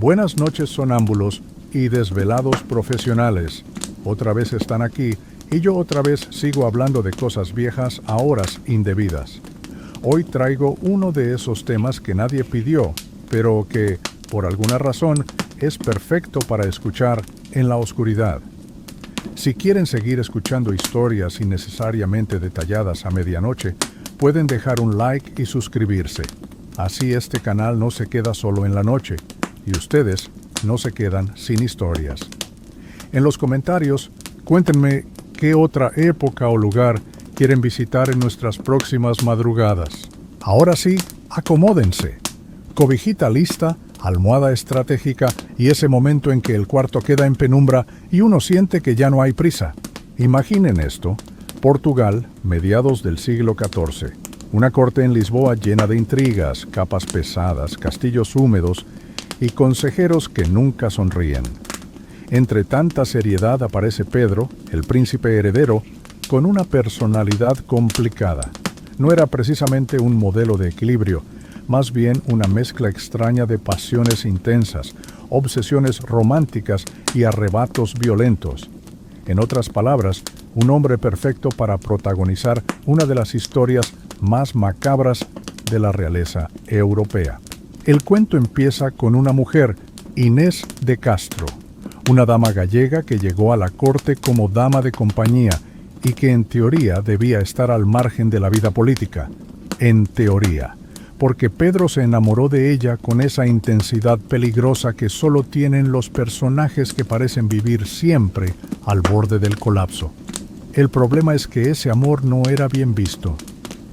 Buenas noches, sonámbulos y desvelados profesionales. Otra vez están aquí y yo otra vez sigo hablando de cosas viejas a horas indebidas. Hoy traigo uno de esos temas que nadie pidió, pero que, por alguna razón, es perfecto para escuchar en la oscuridad. Si quieren seguir escuchando historias innecesariamente detalladas a medianoche, pueden dejar un like y suscribirse. Así este canal no se queda solo en la noche, y ustedes no se quedan sin historias. En los comentarios, cuéntenme qué otra época o lugar quieren visitar en nuestras próximas madrugadas. Ahora sí, acomódense. Cobijita lista, almohada estratégica y ese momento en que el cuarto queda en penumbra y uno siente que ya no hay prisa. Imaginen esto: Portugal, mediados del siglo XIV. Una corte en Lisboa llena de intrigas, capas pesadas, castillos húmedos y consejeros que nunca sonríen. Entre tanta seriedad aparece Pedro, el príncipe heredero, con una personalidad complicada. No era precisamente un modelo de equilibrio, más bien una mezcla extraña de pasiones intensas, obsesiones románticas y arrebatos violentos. En otras palabras, un hombre perfecto para protagonizar una de las historias más macabras de la realeza europea. El cuento empieza con una mujer, Inés de Castro, una dama gallega que llegó a la corte como dama de compañía y que en teoría debía estar al margen de la vida política. En teoría, porque Pedro se enamoró de ella con esa intensidad peligrosa que solo tienen los personajes que parecen vivir siempre al borde del colapso. El problema es que ese amor no era bien visto.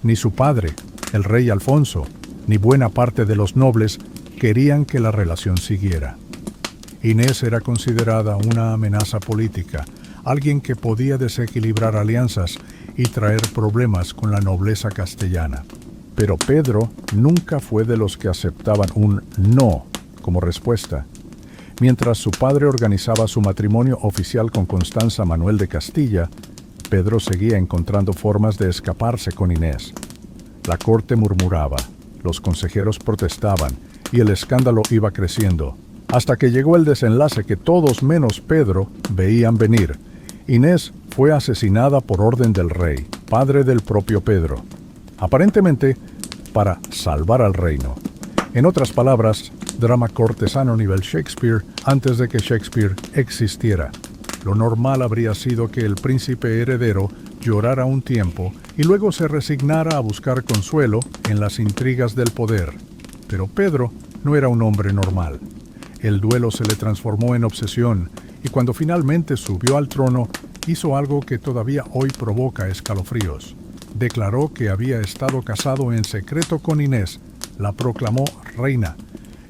Ni su padre, el rey Alfonso, ni buena parte de los nobles querían que la relación siguiera. Inés era considerada una amenaza política, alguien que podía desequilibrar alianzas y traer problemas con la nobleza castellana. Pero Pedro nunca fue de los que aceptaban un no como respuesta. Mientras su padre organizaba su matrimonio oficial con Constanza Manuel de Castilla, Pedro seguía encontrando formas de escaparse con Inés. La corte murmuraba, los consejeros protestaban y el escándalo iba creciendo, hasta que llegó el desenlace que todos menos Pedro veían venir. Inés fue asesinada por orden del rey, padre del propio Pedro, aparentemente para salvar al reino. En otras palabras, drama cortesano nivel Shakespeare antes de que Shakespeare existiera. Lo normal habría sido que el príncipe heredero llorara un tiempo y luego se resignara a buscar consuelo en las intrigas del poder. Pero Pedro no era un hombre normal. El duelo se le transformó en obsesión y cuando finalmente subió al trono, hizo algo que todavía hoy provoca escalofríos. Declaró que había estado casado en secreto con Inés, la proclamó reina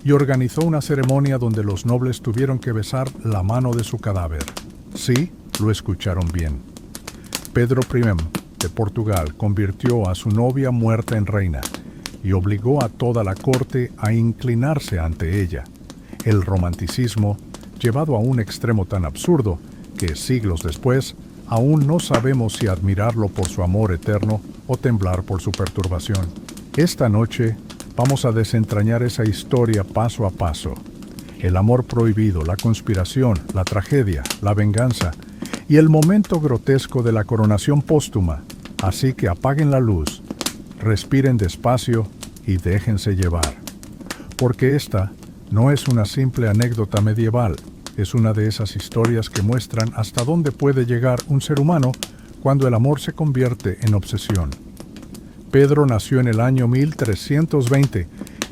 y organizó una ceremonia donde los nobles tuvieron que besar la mano de su cadáver. Sí, lo escucharon bien. Pedro I de Portugal convirtió a su novia muerta en reina y obligó a toda la corte a inclinarse ante ella. El romanticismo, llevado a un extremo tan absurdo que siglos después aún no sabemos si admirarlo por su amor eterno o temblar por su perturbación. Esta noche vamos a desentrañar esa historia paso a paso. El amor prohibido, la conspiración, la tragedia, la venganza y el momento grotesco de la coronación póstuma. Así que apaguen la luz, respiren despacio y déjense llevar. Porque esta no es una simple anécdota medieval, es una de esas historias que muestran hasta dónde puede llegar un ser humano cuando el amor se convierte en obsesión. Pedro nació en el año 1320,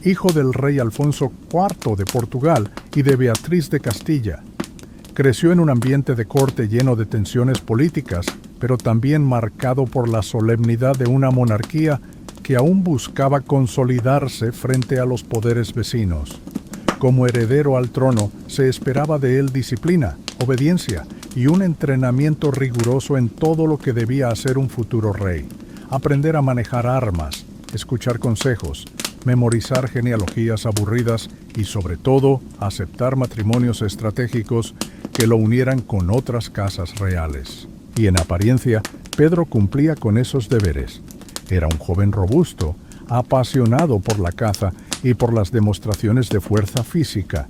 hijo del rey Alfonso IV de Portugal y de Beatriz de Castilla. Creció en un ambiente de corte lleno de tensiones políticas, pero también marcado por la solemnidad de una monarquía que aún buscaba consolidarse frente a los poderes vecinos. Como heredero al trono, se esperaba de él disciplina, obediencia y un entrenamiento riguroso en todo lo que debía hacer un futuro rey. Aprender a manejar armas, escuchar consejos, memorizar genealogías aburridas y, sobre todo, aceptar matrimonios estratégicos que lo unieran con otras casas reales. Y en apariencia, Pedro cumplía con esos deberes. Era un joven robusto, apasionado por la caza y por las demostraciones de fuerza física.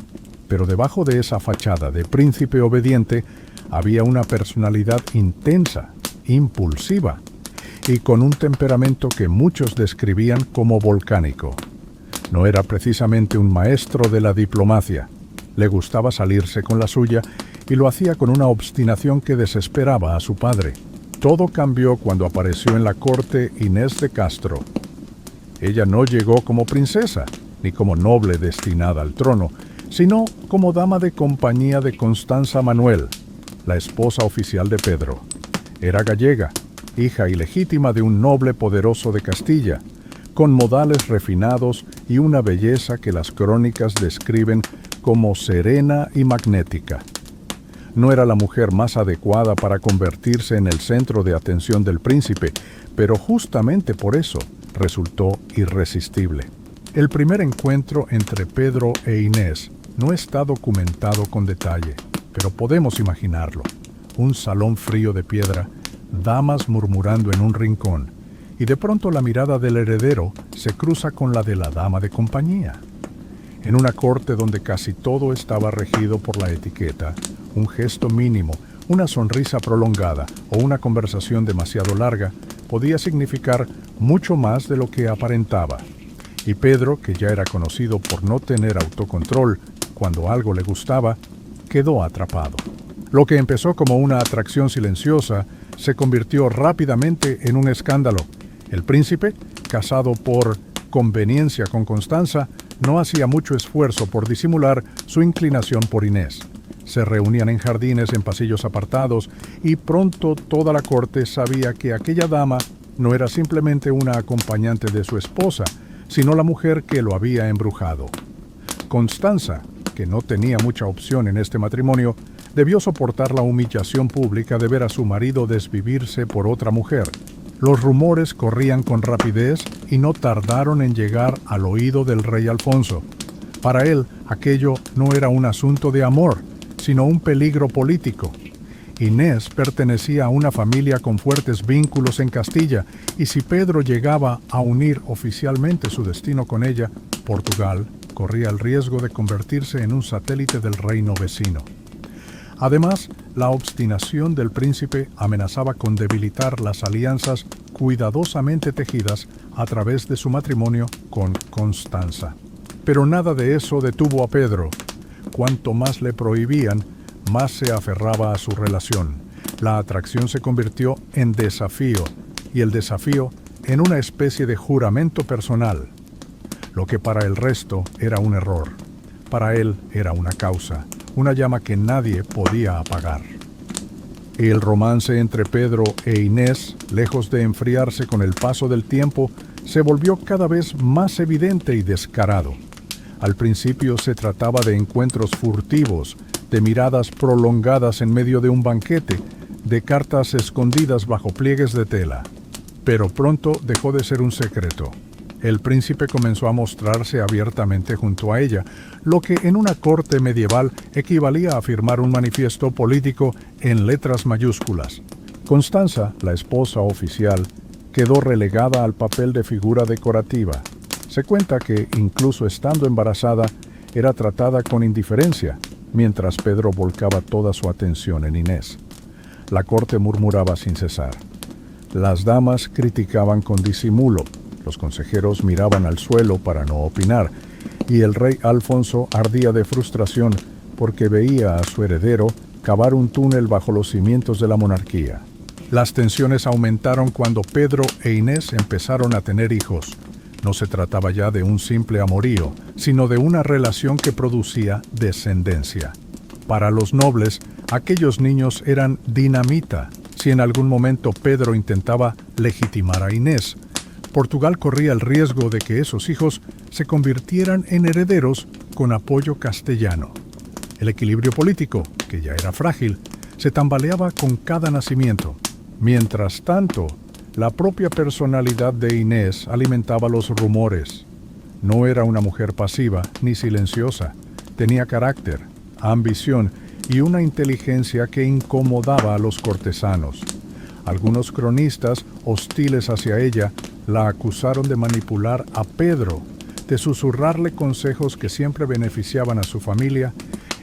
Pero debajo de esa fachada de príncipe obediente había una personalidad intensa, impulsiva y con un temperamento que muchos describían como volcánico. No era precisamente un maestro de la diplomacia. Le gustaba salirse con la suya y lo hacía con una obstinación que desesperaba a su padre. Todo cambió cuando apareció en la corte Inés de Castro. Ella no llegó como princesa, ni como noble destinada al trono, sino como dama de compañía de Constanza Manuel, la esposa oficial de Pedro. Era gallega, hija ilegítima de un noble poderoso de Castilla, con modales refinados y una belleza que las crónicas describen como serena y magnética. No era la mujer más adecuada para convertirse en el centro de atención del príncipe, pero justamente por eso resultó irresistible. El primer encuentro entre Pedro e Inés no está documentado con detalle, pero podemos imaginarlo. Un salón frío de piedra, damas murmurando en un rincón, y de pronto la mirada del heredero se cruza con la de la dama de compañía. En una corte donde casi todo estaba regido por la etiqueta, un gesto mínimo, una sonrisa prolongada o una conversación demasiado larga podía significar mucho más de lo que aparentaba. Y Pedro, que ya era conocido por no tener autocontrol cuando algo le gustaba, quedó atrapado. Lo que empezó como una atracción silenciosa se convirtió rápidamente en un escándalo. El príncipe, casado por conveniencia con Constanza, no hacía mucho esfuerzo por disimular su inclinación por Inés. Se reunían en jardines, en pasillos apartados, y pronto toda la corte sabía que aquella dama no era simplemente una acompañante de su esposa, sino la mujer que lo había embrujado. Constanza, que no tenía mucha opción en este matrimonio, debió soportar la humillación pública de ver a su marido desvivirse por otra mujer. Los rumores corrían con rapidez y no tardaron en llegar al oído del rey Alfonso. Para él, aquello no era un asunto de amor, sino un peligro político. Inés pertenecía a una familia con fuertes vínculos en Castilla, y si Pedro llegaba a unir oficialmente su destino con ella, Portugal corría el riesgo de convertirse en un satélite del reino vecino. Además, la obstinación del príncipe amenazaba con debilitar las alianzas cuidadosamente tejidas a través de su matrimonio con Constanza. Pero nada de eso detuvo a Pedro. Cuanto más le prohibían, más se aferraba a su relación. La atracción se convirtió en desafío, y el desafío en una especie de juramento personal. Lo que para el resto era un error, para él era una causa, una llama que nadie podía apagar. El romance entre Pedro e Inés, lejos de enfriarse con el paso del tiempo, se volvió cada vez más evidente y descarado. Al principio se trataba de encuentros furtivos, de miradas prolongadas en medio de un banquete, de cartas escondidas bajo pliegues de tela. Pero pronto dejó de ser un secreto. El príncipe comenzó a mostrarse abiertamente junto a ella, lo que en una corte medieval equivalía a firmar un manifiesto político en letras mayúsculas. Constanza, la esposa oficial, quedó relegada al papel de figura decorativa. Se cuenta que, incluso estando embarazada, era tratada con indiferencia, mientras Pedro volcaba toda su atención en Inés. La corte murmuraba sin cesar. Las damas criticaban con disimulo, los consejeros miraban al suelo para no opinar, y el rey Alfonso ardía de frustración porque veía a su heredero cavar un túnel bajo los cimientos de la monarquía. Las tensiones aumentaron cuando Pedro e Inés empezaron a tener hijos. No se trataba ya de un simple amorío, sino de una relación que producía descendencia. Para los nobles, aquellos niños eran dinamita. Si en algún momento Pedro intentaba legitimar a Inés, Portugal corría el riesgo de que esos hijos se convirtieran en herederos con apoyo castellano. El equilibrio político, que ya era frágil, se tambaleaba con cada nacimiento. Mientras tanto, la propia personalidad de Inés alimentaba los rumores. No era una mujer pasiva ni silenciosa. Tenía carácter, ambición y una inteligencia que incomodaba a los cortesanos. Algunos cronistas, hostiles hacia ella, la acusaron de manipular a Pedro, de susurrarle consejos que siempre beneficiaban a su familia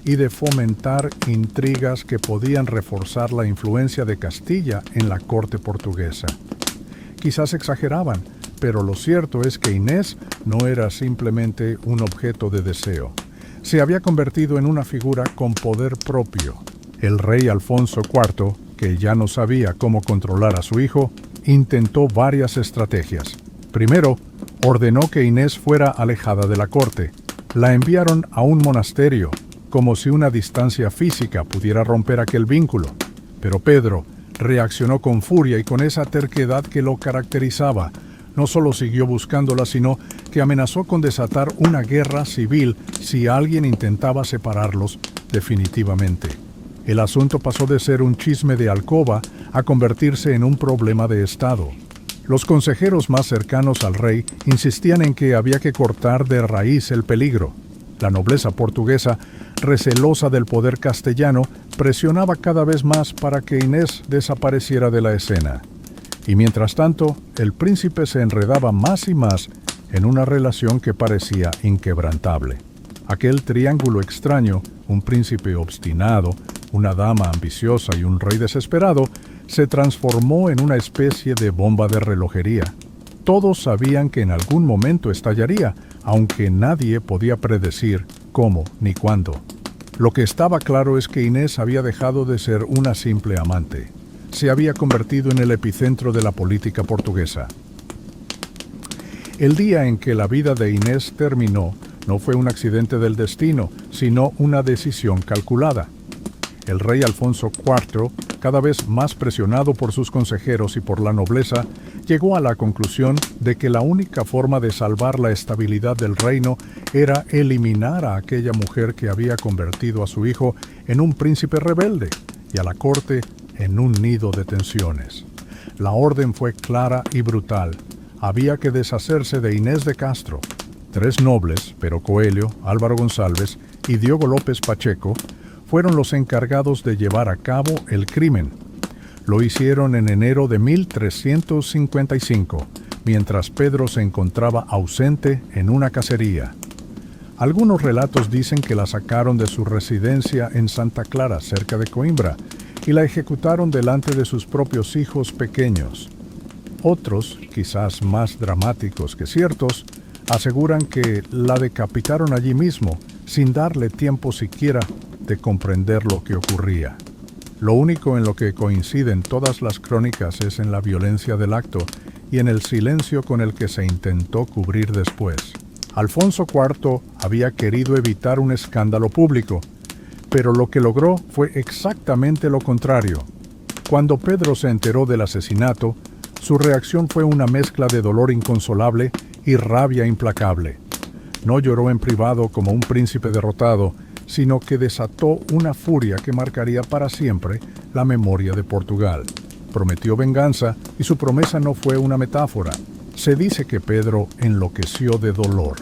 y de fomentar intrigas que podían reforzar la influencia de Castilla en la corte portuguesa. Quizás exageraban, pero lo cierto es que Inés no era simplemente un objeto de deseo. Se había convertido en una figura con poder propio. El rey Alfonso IV, que ya no sabía cómo controlar a su hijo, intentó varias estrategias. Primero, ordenó que Inés fuera alejada de la corte. La enviaron a un monasterio, como si una distancia física pudiera romper aquel vínculo. Pero Pedro reaccionó con furia y con esa terquedad que lo caracterizaba. No solo siguió buscándola, sino que amenazó con desatar una guerra civil si alguien intentaba separarlos definitivamente. El asunto pasó de ser un chisme de alcoba a convertirse en un problema de Estado. Los consejeros más cercanos al rey insistían en que había que cortar de raíz el peligro. La nobleza portuguesa, recelosa del poder castellano, presionaba cada vez más para que Inés desapareciera de la escena. Y mientras tanto, el príncipe se enredaba más y más en una relación que parecía inquebrantable. Aquel triángulo extraño, un príncipe obstinado, una dama ambiciosa y un rey desesperado, se transformó en una especie de bomba de relojería. Todos sabían que en algún momento estallaría, aunque nadie podía predecir cómo ni cuándo. Lo que estaba claro es que Inés había dejado de ser una simple amante. Se había convertido en el epicentro de la política portuguesa. El día en que la vida de Inés terminó no fue un accidente del destino, sino una decisión calculada. El rey Alfonso IV, cada vez más presionado por sus consejeros y por la nobleza, llegó a la conclusión de que la única forma de salvar la estabilidad del reino era eliminar a aquella mujer que había convertido a su hijo en un príncipe rebelde y a la corte en un nido de tensiones. La orden fue clara y brutal. Había que deshacerse de Inés de Castro. 3 nobles, Pero Coelho, Álvaro González y Diogo López Pacheco, fueron los encargados de llevar a cabo el crimen. Lo hicieron en enero de 1355, mientras Pedro se encontraba ausente en una cacería. Algunos relatos dicen que la sacaron de su residencia en Santa Clara, cerca de Coimbra, y la ejecutaron delante de sus propios hijos pequeños. Otros, quizás más dramáticos que ciertos, aseguran que la decapitaron allí mismo, sin darle tiempo siquiera de comprender lo que ocurría. Lo único en lo que coinciden todas las crónicas es en la violencia del acto y en el silencio con el que se intentó cubrir después. Alfonso IV había querido evitar un escándalo público, pero lo que logró fue exactamente lo contrario. Cuando Pedro se enteró del asesinato, su reacción fue una mezcla de dolor inconsolable y rabia implacable. No lloró en privado como un príncipe derrotado, sino que desató una furia que marcaría para siempre la memoria de Portugal. Prometió venganza y su promesa no fue una metáfora. Se dice que Pedro enloqueció de dolor.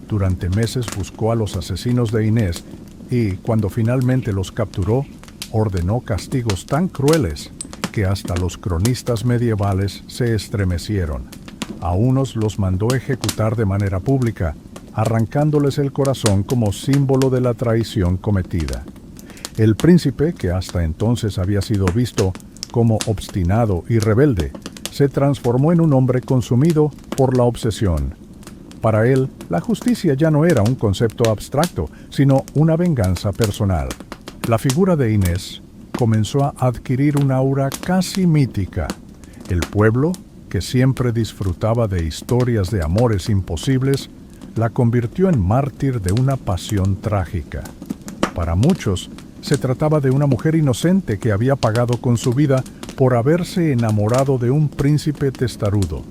Durante meses buscó a los asesinos de Inés y, cuando finalmente los capturó, ordenó castigos tan crueles que hasta los cronistas medievales se estremecieron. A unos los mandó ejecutar de manera pública, arrancándoles el corazón como símbolo de la traición cometida. El príncipe, que hasta entonces había sido visto como obstinado y rebelde, se transformó en un hombre consumido por la obsesión. Para él, la justicia ya no era un concepto abstracto, sino una venganza personal. La figura de Inés comenzó a adquirir un aura casi mítica. El pueblo, que siempre disfrutaba de historias de amores imposibles, la convirtió en mártir de una pasión trágica. Para muchos, se trataba de una mujer inocente que había pagado con su vida por haberse enamorado de un príncipe testarudo.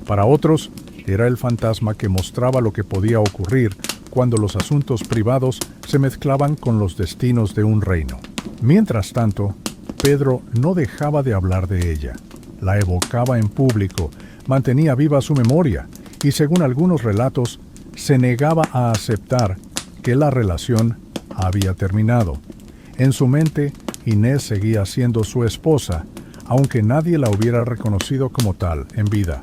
Para otros, era el fantasma que mostraba lo que podía ocurrir cuando los asuntos privados se mezclaban con los destinos de un reino. Mientras tanto, Pedro no dejaba de hablar de ella. La evocaba en público, mantenía viva su memoria y, según algunos relatos, se negaba a aceptar que la relación había terminado. En su mente, Inés seguía siendo su esposa, aunque nadie la hubiera reconocido como tal en vida.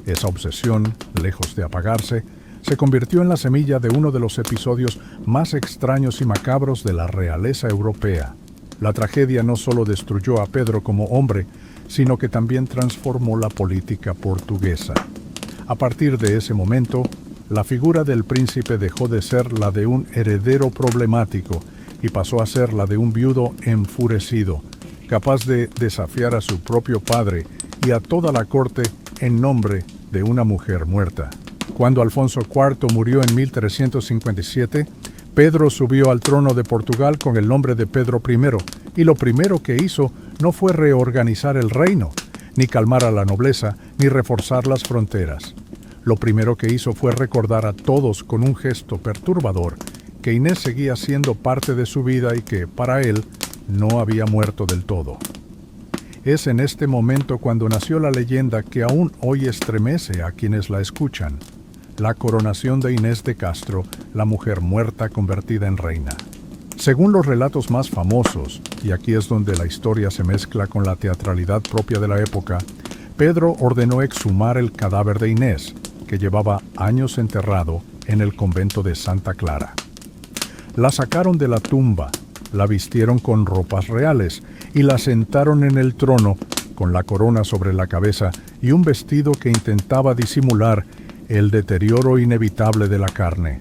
Esa obsesión, lejos de apagarse, se convirtió en la semilla de uno de los episodios más extraños y macabros de la realeza europea. La tragedia no solo destruyó a Pedro como hombre, sino que también transformó la política portuguesa. A partir de ese momento, la figura del príncipe dejó de ser la de un heredero problemático y pasó a ser la de un viudo enfurecido, capaz de desafiar a su propio padre y a toda la corte en nombre de una mujer muerta. Cuando Alfonso IV murió en 1357, Pedro subió al trono de Portugal con el nombre de Pedro I, y lo primero que hizo no fue reorganizar el reino, ni calmar a la nobleza, ni reforzar las fronteras. Lo primero que hizo fue recordar a todos con un gesto perturbador que Inés seguía siendo parte de su vida y que, para él, no había muerto del todo. Es en este momento cuando nació la leyenda que aún hoy estremece a quienes la escuchan: la coronación de Inés de Castro, la mujer muerta convertida en reina. Según los relatos más famosos, y aquí es donde la historia se mezcla con la teatralidad propia de la época, Pedro ordenó exhumar el cadáver de Inés, que llevaba años enterrado en el convento de Santa Clara. La sacaron de la tumba, la vistieron con ropas reales y la sentaron en el trono con la corona sobre la cabeza y un vestido que intentaba disimular el deterioro inevitable de la carne.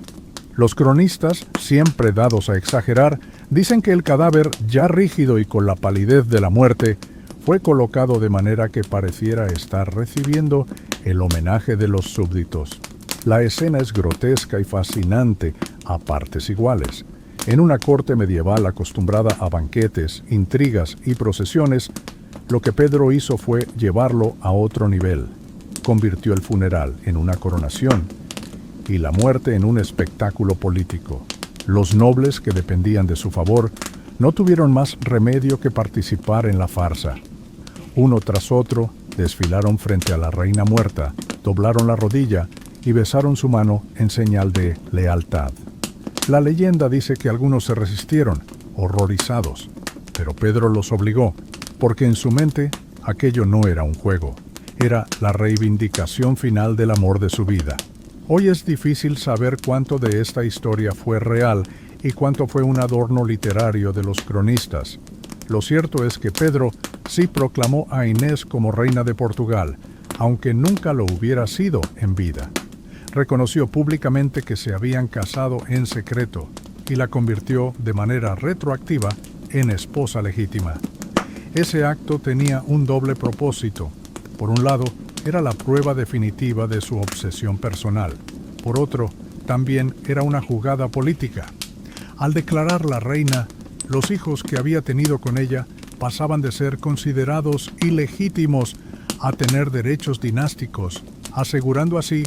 Los cronistas, siempre dados a exagerar, dicen que el cadáver, ya rígido y con la palidez de la muerte, fue colocado de manera que pareciera estar recibiendo el homenaje de los súbditos. La escena es grotesca y fascinante a partes iguales. En una corte medieval acostumbrada a banquetes, intrigas y procesiones, lo que Pedro hizo fue llevarlo a otro nivel. Convirtió el funeral en una coronación y la muerte en un espectáculo político. Los nobles que dependían de su favor no tuvieron más remedio que participar en la farsa. Uno tras otro desfilaron frente a la reina muerta, doblaron la rodilla y besaron su mano en señal de lealtad. La leyenda dice que algunos se resistieron, horrorizados, pero Pedro los obligó, porque en su mente aquello no era un juego, era la reivindicación final del amor de su vida. Hoy es difícil saber cuánto de esta historia fue real y cuánto fue un adorno literario de los cronistas. Lo cierto es que Pedro sí proclamó a Inés como reina de Portugal, aunque nunca lo hubiera sido en vida. Reconoció públicamente que se habían casado en secreto y la convirtió de manera retroactiva en esposa legítima. Ese acto tenía un doble propósito. Por un lado, era la prueba definitiva de su obsesión personal. Por otro, también era una jugada política. Al declararla reina, los hijos que había tenido con ella pasaban de ser considerados ilegítimos a tener derechos dinásticos, asegurando así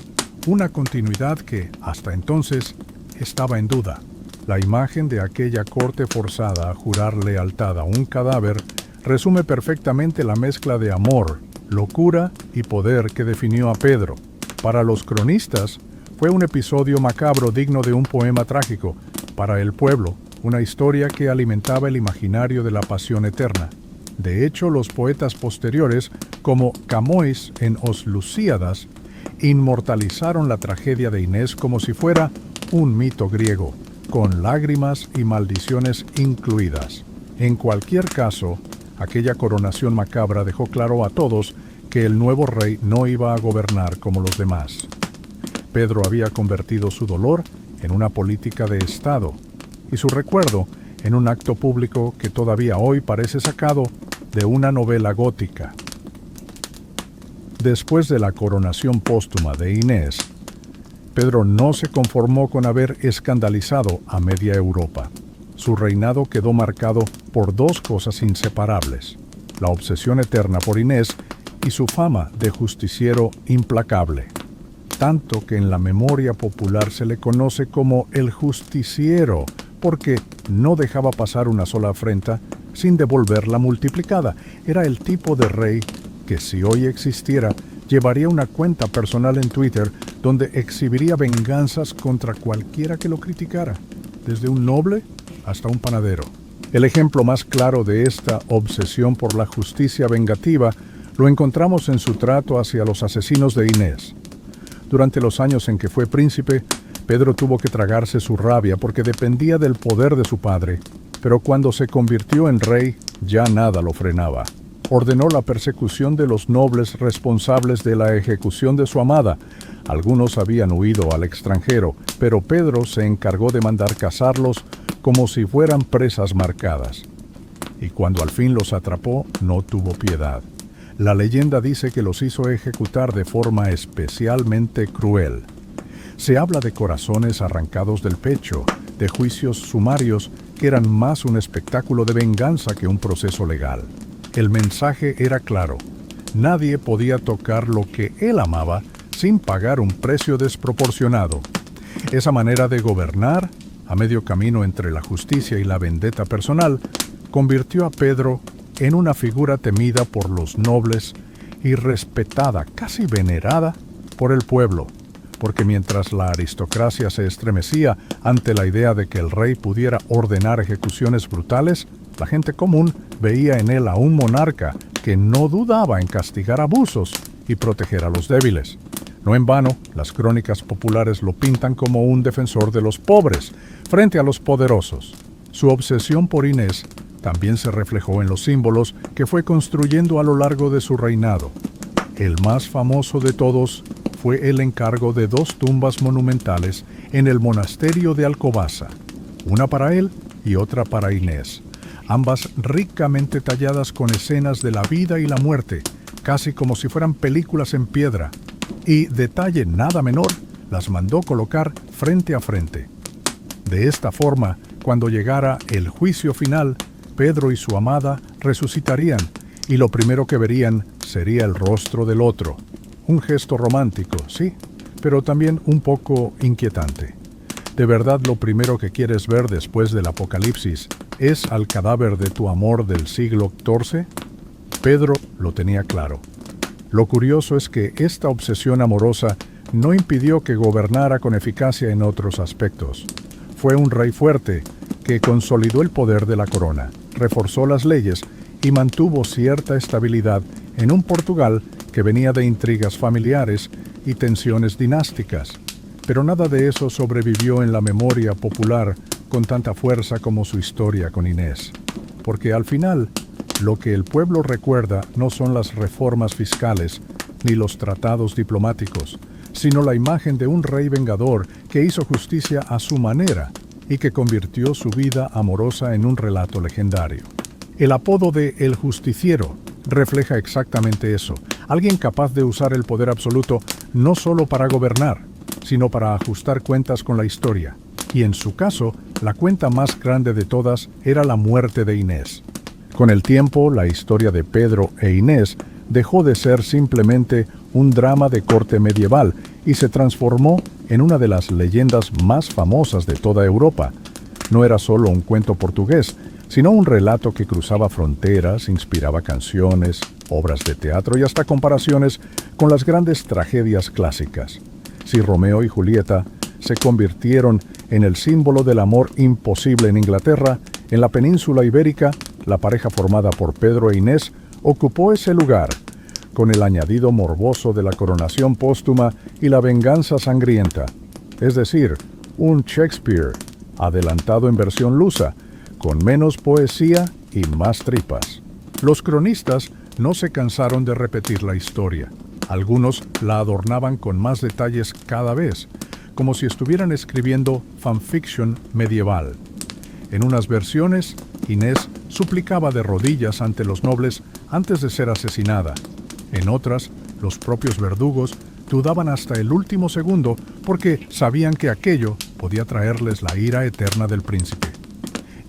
una continuidad que, hasta entonces, estaba en duda. La imagen de aquella corte forzada a jurar lealtad a un cadáver resume perfectamente la mezcla de amor, locura y poder que definió a Pedro. Para los cronistas, fue un episodio macabro digno de un poema trágico. Para el pueblo, una historia que alimentaba el imaginario de la pasión eterna. De hecho, los poetas posteriores, como Camões en Os Lusíadas, inmortalizaron la tragedia de Inés como si fuera un mito griego, con lágrimas y maldiciones incluidas. En cualquier caso, aquella coronación macabra dejó claro a todos que el nuevo rey no iba a gobernar como los demás. Pedro había convertido su dolor en una política de Estado y su recuerdo en un acto público que todavía hoy parece sacado de una novela gótica. Después de la coronación póstuma de Inés, Pedro no se conformó con haber escandalizado a media Europa. Su reinado quedó marcado por dos cosas inseparables: la obsesión eterna por Inés y su fama de justiciero implacable. Tanto que en la memoria popular se le conoce como el justiciero, porque no dejaba pasar una sola afrenta sin devolverla multiplicada. Era el tipo de rey que, si hoy existiera, llevaría una cuenta personal en Twitter donde exhibiría venganzas contra cualquiera que lo criticara, desde un noble hasta un panadero. El ejemplo más claro de esta obsesión por la justicia vengativa lo encontramos en su trato hacia los asesinos de Inés. Durante los años en que fue príncipe, Pedro tuvo que tragarse su rabia porque dependía del poder de su padre, pero cuando se convirtió en rey, ya nada lo frenaba. Ordenó la persecución de los nobles responsables de la ejecución de su amada. Algunos habían huido al extranjero, pero Pedro se encargó de mandar cazarlos como si fueran presas marcadas. Y cuando al fin los atrapó, no tuvo piedad. La leyenda dice que los hizo ejecutar de forma especialmente cruel. Se habla de corazones arrancados del pecho, de juicios sumarios que eran más un espectáculo de venganza que un proceso legal. El mensaje era claro: nadie podía tocar lo que él amaba sin pagar un precio desproporcionado. Esa manera de gobernar, a medio camino entre la justicia y la vendetta personal, convirtió a Pedro en una figura temida por los nobles y respetada, casi venerada, por el pueblo, porque mientras la aristocracia se estremecía ante la idea de que el rey pudiera ordenar ejecuciones brutales, la gente común veía en él a un monarca que no dudaba en castigar abusos y proteger a los débiles. No en vano, las crónicas populares lo pintan como un defensor de los pobres frente a los poderosos. Su obsesión por Inés también se reflejó en los símbolos que fue construyendo a lo largo de su reinado. El más famoso de todos fue el encargo de 2 tumbas monumentales en el monasterio de Alcobaza, una para él y otra para Inés, ambas ricamente talladas con escenas de la vida y la muerte, casi como si fueran películas en piedra, y, detalle nada menor, las mandó colocar frente a frente. De esta forma, cuando llegara el juicio final, Pedro y su amada resucitarían, y lo primero que verían sería el rostro del otro. Un gesto romántico, sí, pero también un poco inquietante. ¿De verdad lo primero que quieres ver después del apocalipsis es al cadáver de tu amor del siglo XIV? Pedro lo tenía claro. Lo curioso es que esta obsesión amorosa no impidió que gobernara con eficacia en otros aspectos. Fue un rey fuerte que consolidó el poder de la corona, reforzó las leyes y mantuvo cierta estabilidad en un Portugal que venía de intrigas familiares y tensiones dinásticas. Pero nada de eso sobrevivió en la memoria popular con tanta fuerza como su historia con Inés. Porque al final, lo que el pueblo recuerda no son las reformas fiscales ni los tratados diplomáticos, sino la imagen de un rey vengador que hizo justicia a su manera y que convirtió su vida amorosa en un relato legendario. El apodo de El Justiciero refleja exactamente eso: alguien capaz de usar el poder absoluto no solo para gobernar, sino para ajustar cuentas con la historia. Y en su caso, la cuenta más grande de todas era la muerte de Inés. Con el tiempo, la historia de Pedro e Inés dejó de ser simplemente un drama de corte medieval y se transformó en una de las leyendas más famosas de toda Europa. No era solo un cuento portugués, sino un relato que cruzaba fronteras, inspiraba canciones, obras de teatro y hasta comparaciones con las grandes tragedias clásicas. Si Romeo y Julieta se convirtieron en el símbolo del amor imposible en Inglaterra, en la península ibérica, la pareja formada por Pedro e Inés ocupó ese lugar, con el añadido morboso de la coronación póstuma y la venganza sangrienta. Es decir, un Shakespeare adelantado en versión lusa, con menos poesía y más tripas. Los cronistas no se cansaron de repetir la historia. Algunos la adornaban con más detalles cada vez, como si estuvieran escribiendo fanfiction medieval. En unas versiones, Inés suplicaba de rodillas ante los nobles antes de ser asesinada. En otras, los propios verdugos dudaban hasta el último segundo porque sabían que aquello podía traerles la ira eterna del príncipe.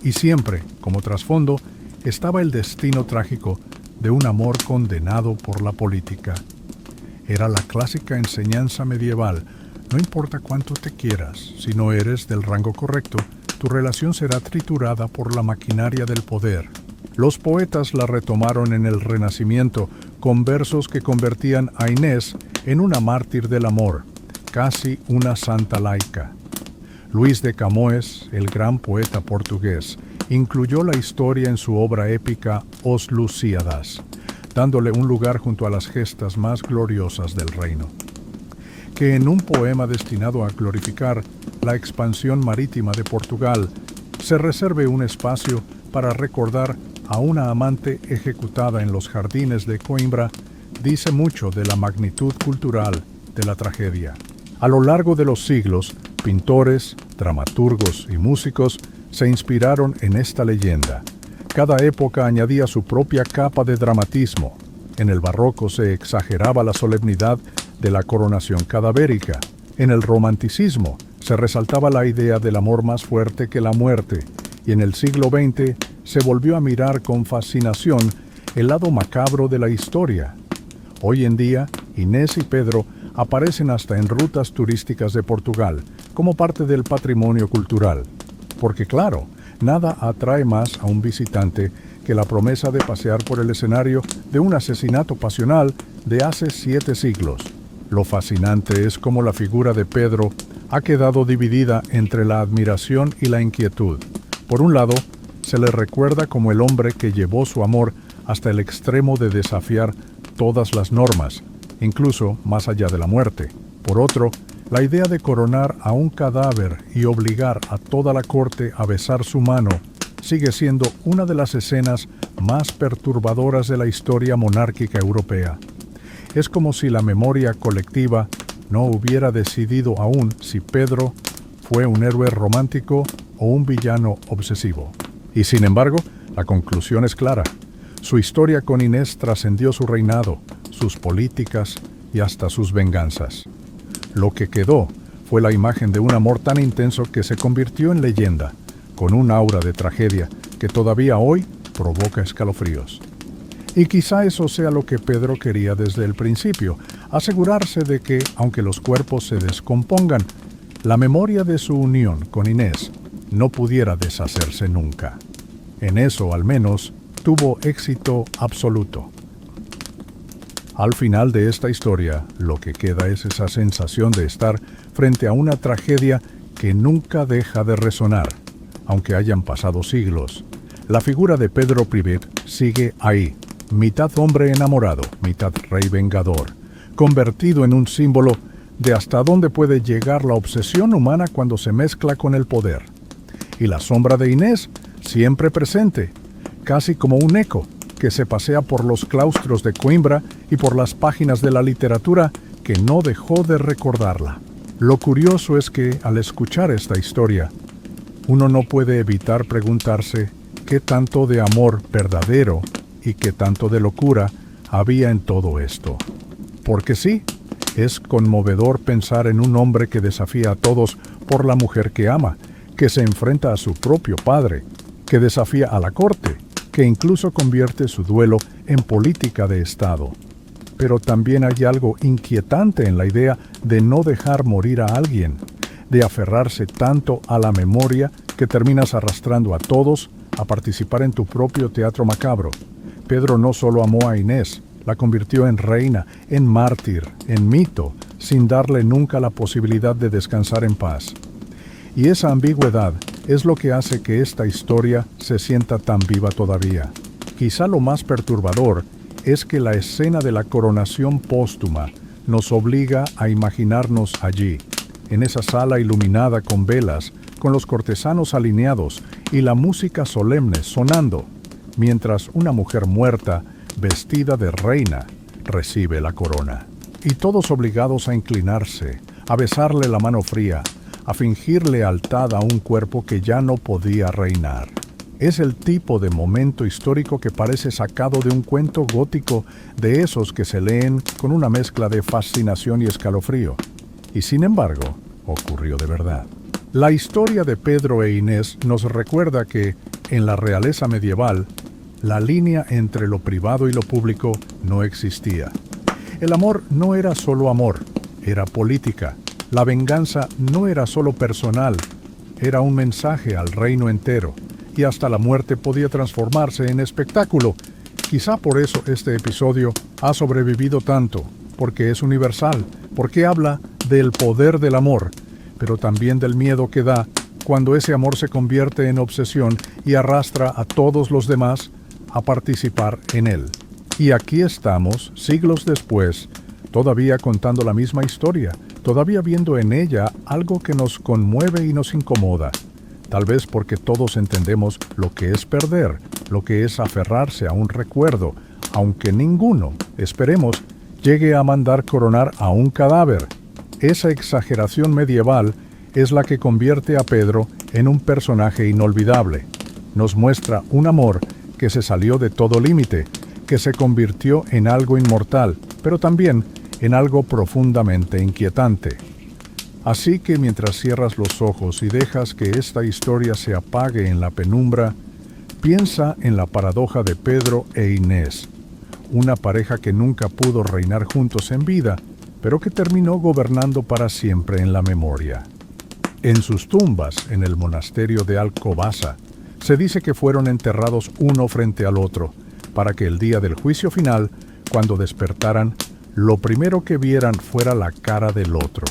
Y siempre, como trasfondo, estaba el destino trágico de un amor condenado por la política. Era la clásica enseñanza medieval: no importa cuánto te quieras, si no eres del rango correcto, tu relación será triturada por la maquinaria del poder. Los poetas la retomaron en el Renacimiento con versos que convertían a Inés en una mártir del amor, casi una santa laica. Luis de Camões, el gran poeta portugués, incluyó la historia en su obra épica Os Lusíadas, dándole un lugar junto a las gestas más gloriosas del reino. que en un poema destinado a glorificar la expansión marítima de Portugal, se reserve un espacio para recordar a una amante ejecutada en los jardines de Coimbra, dice mucho de la magnitud cultural de la tragedia. A lo largo de los siglos, pintores, dramaturgos y músicos se inspiraron en esta leyenda. Cada época añadía su propia capa de dramatismo. En el barroco se exageraba la solemnidad de la coronación cadavérica. En el romanticismo se resaltaba la idea del amor más fuerte que la muerte, y en el siglo XX se volvió a mirar con fascinación el lado macabro de la historia. Hoy en día, Inés y Pedro aparecen hasta en rutas turísticas de Portugal, como parte del patrimonio cultural. Porque claro, nada atrae más a un visitante que la promesa de pasear por el escenario de un asesinato pasional de hace 7 siglos. Lo fascinante es cómo la figura de Pedro ha quedado dividida entre la admiración y la inquietud. Por un lado, se le recuerda como el hombre que llevó su amor hasta el extremo de desafiar todas las normas, incluso más allá de la muerte. Por otro, la idea de coronar a un cadáver y obligar a toda la corte a besar su mano sigue siendo una de las escenas más perturbadoras de la historia monárquica europea. Es como si la memoria colectiva no hubiera decidido aún si Pedro fue un héroe romántico o un villano obsesivo. Y sin embargo, la conclusión es clara. Su historia con Inés trascendió su reinado, sus políticas y hasta sus venganzas. Lo que quedó fue la imagen de un amor tan intenso que se convirtió en leyenda, con un aura de tragedia que todavía hoy provoca escalofríos. Y quizá eso sea lo que Pedro quería desde el principio, asegurarse de que, aunque los cuerpos se descompongan, la memoria de su unión con Inés no pudiera deshacerse nunca. En eso, al menos, tuvo éxito absoluto. Al final de esta historia, lo que queda es esa sensación de estar frente a una tragedia que nunca deja de resonar. Aunque hayan pasado siglos, la figura de Pedro Privet sigue ahí, mitad hombre enamorado, mitad rey vengador, convertido en un símbolo de hasta dónde puede llegar la obsesión humana cuando se mezcla con el poder. Y la sombra de Inés, siempre presente, casi como un eco que se pasea por los claustros de Coimbra y por las páginas de la literatura que no dejó de recordarla. Lo curioso es que, al escuchar esta historia, uno no puede evitar preguntarse qué tanto de amor verdadero y qué tanto de locura había en todo esto. Porque sí, es conmovedor pensar en un hombre que desafía a todos por la mujer que ama, que se enfrenta a su propio padre, que desafía a la corte, que incluso convierte su duelo en política de Estado. Pero también hay algo inquietante en la idea de no dejar morir a alguien, de aferrarse tanto a la memoria que terminas arrastrando a todos a participar en tu propio teatro macabro. Pedro no solo amó a Inés, la convirtió en reina, en mártir, en mito, sin darle nunca la posibilidad de descansar en paz. Y esa ambigüedad es lo que hace que esta historia se sienta tan viva todavía. Quizá lo más perturbador es que la escena de la coronación póstuma nos obliga a imaginarnos allí, en esa sala iluminada con velas, con los cortesanos alineados y la música solemne sonando, mientras una mujer muerta, vestida de reina, recibe la corona. Y todos obligados a inclinarse, a besarle la mano fría, a fingir lealtad a un cuerpo que ya no podía reinar. Es el tipo de momento histórico que parece sacado de un cuento gótico de esos que se leen con una mezcla de fascinación y escalofrío. Y sin embargo, ocurrió de verdad. La historia de Pedro e Inés nos recuerda que, en la realeza medieval, la línea entre lo privado y lo público no existía. El amor no era solo amor, era política. La venganza no era solo personal, era un mensaje al reino entero, y hasta la muerte podía transformarse en espectáculo. Quizá por eso este episodio ha sobrevivido tanto, porque es universal, porque habla del poder del amor, pero también del miedo que da cuando ese amor se convierte en obsesión y arrastra a todos los demás a participar en él. Y aquí estamos, siglos después, todavía contando la misma historia, todavía viendo en ella algo que nos conmueve y nos incomoda, tal vez porque todos entendemos lo que es perder, lo que es aferrarse a un recuerdo, aunque ninguno, esperemos, llegue a mandar coronar a un cadáver. Esa exageración medieval es la que convierte a Pedro en un personaje inolvidable. Nos muestra un amor que se salió de todo límite, que se convirtió en algo inmortal, pero también en algo profundamente inquietante. Así que mientras cierras los ojos y dejas que esta historia se apague en la penumbra, piensa en la paradoja de Pedro e Inés, una pareja que nunca pudo reinar juntos en vida, pero que terminó gobernando para siempre en la memoria. En sus tumbas, en el monasterio de Alcobaza, se dice que fueron enterrados uno frente al otro, para que el día del juicio final, cuando despertaran, lo primero que vieran fuera la cara del otro.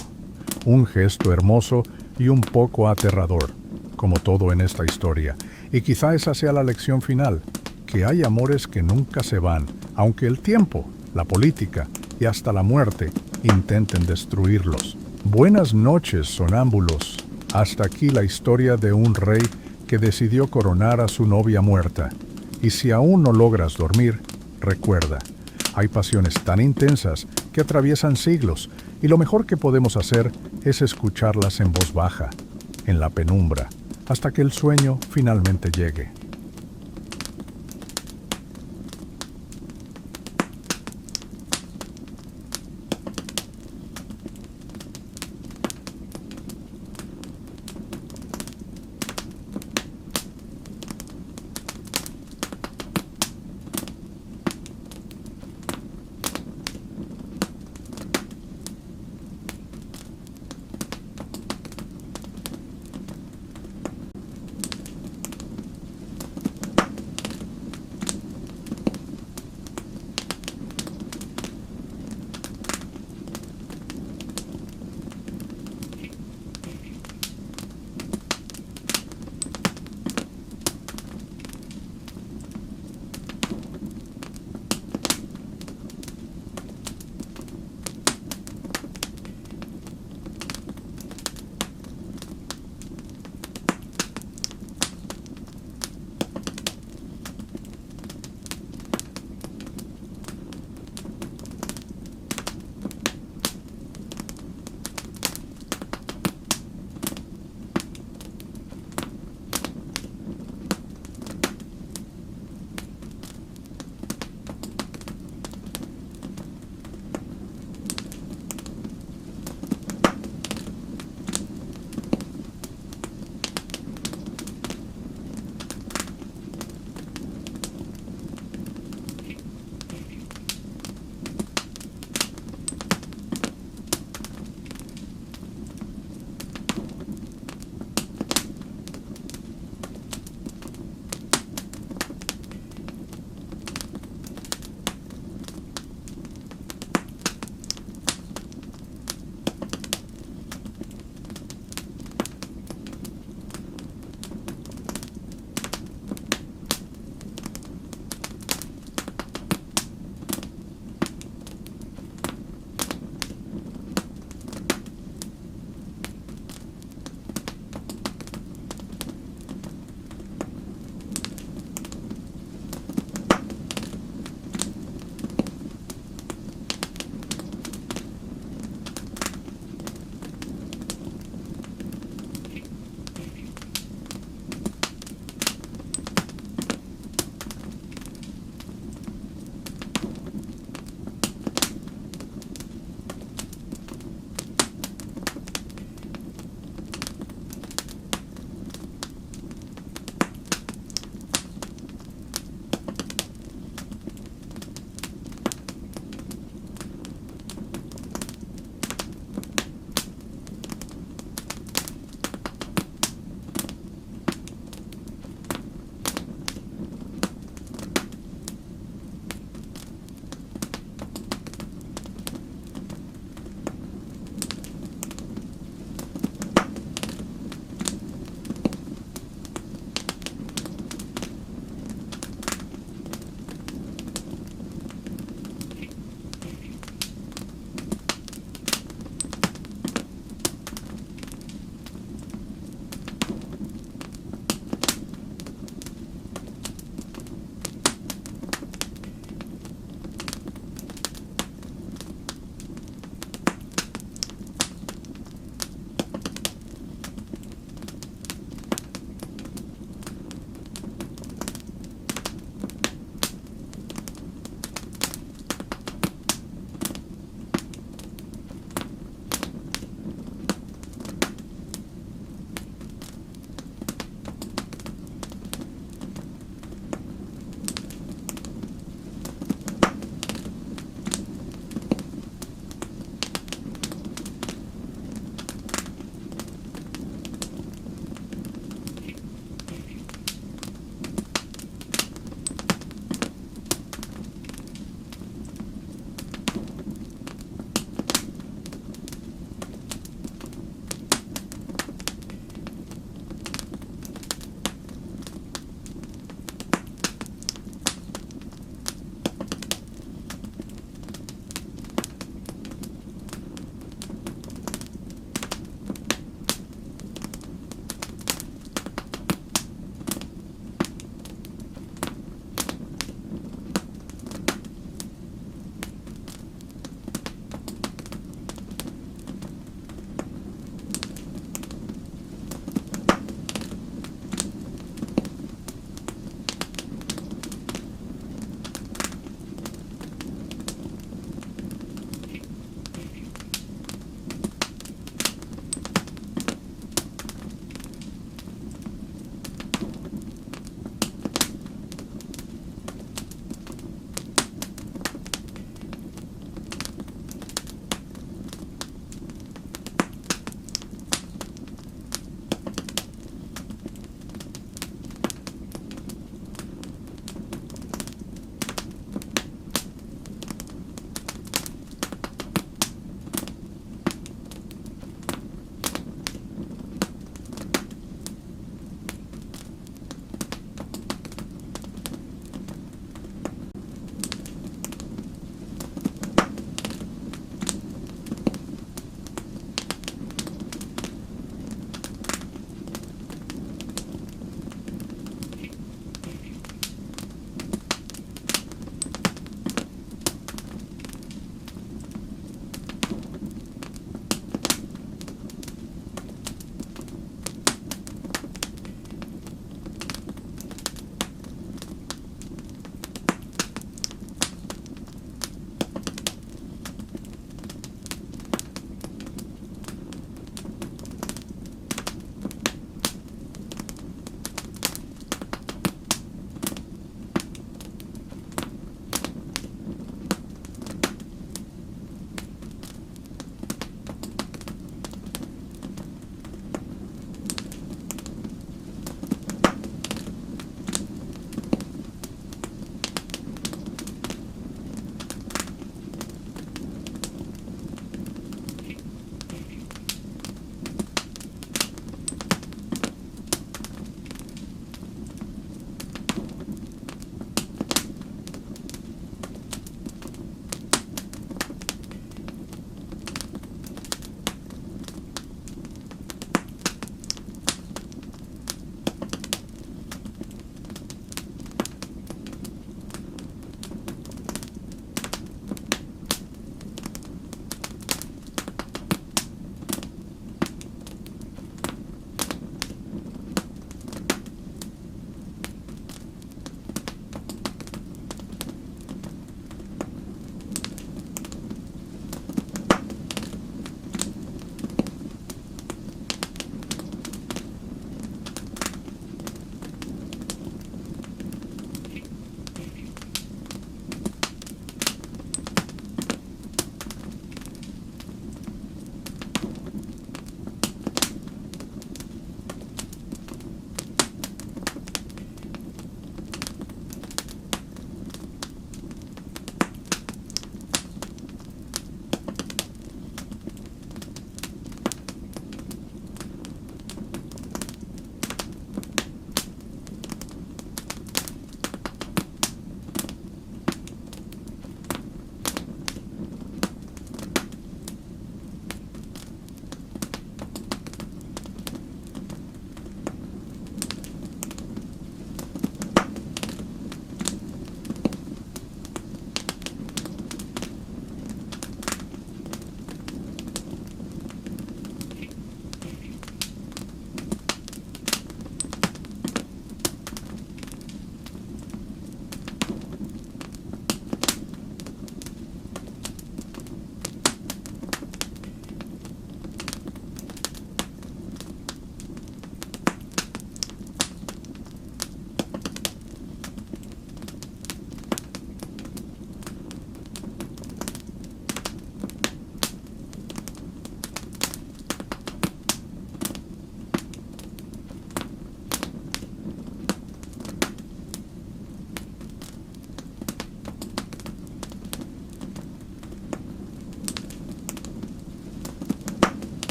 Un gesto hermoso y un poco aterrador, como todo en esta historia. Y quizá esa sea la lección final, que hay amores que nunca se van, aunque el tiempo, la política y hasta la muerte intenten destruirlos. Buenas noches, sonámbulos. Hasta aquí la historia de un rey que decidió coronar a su novia muerta. Y si aún no logras dormir, recuerda, hay pasiones tan intensas que atraviesan siglos, y lo mejor que podemos hacer es escucharlas en voz baja, en la penumbra, hasta que el sueño finalmente llegue.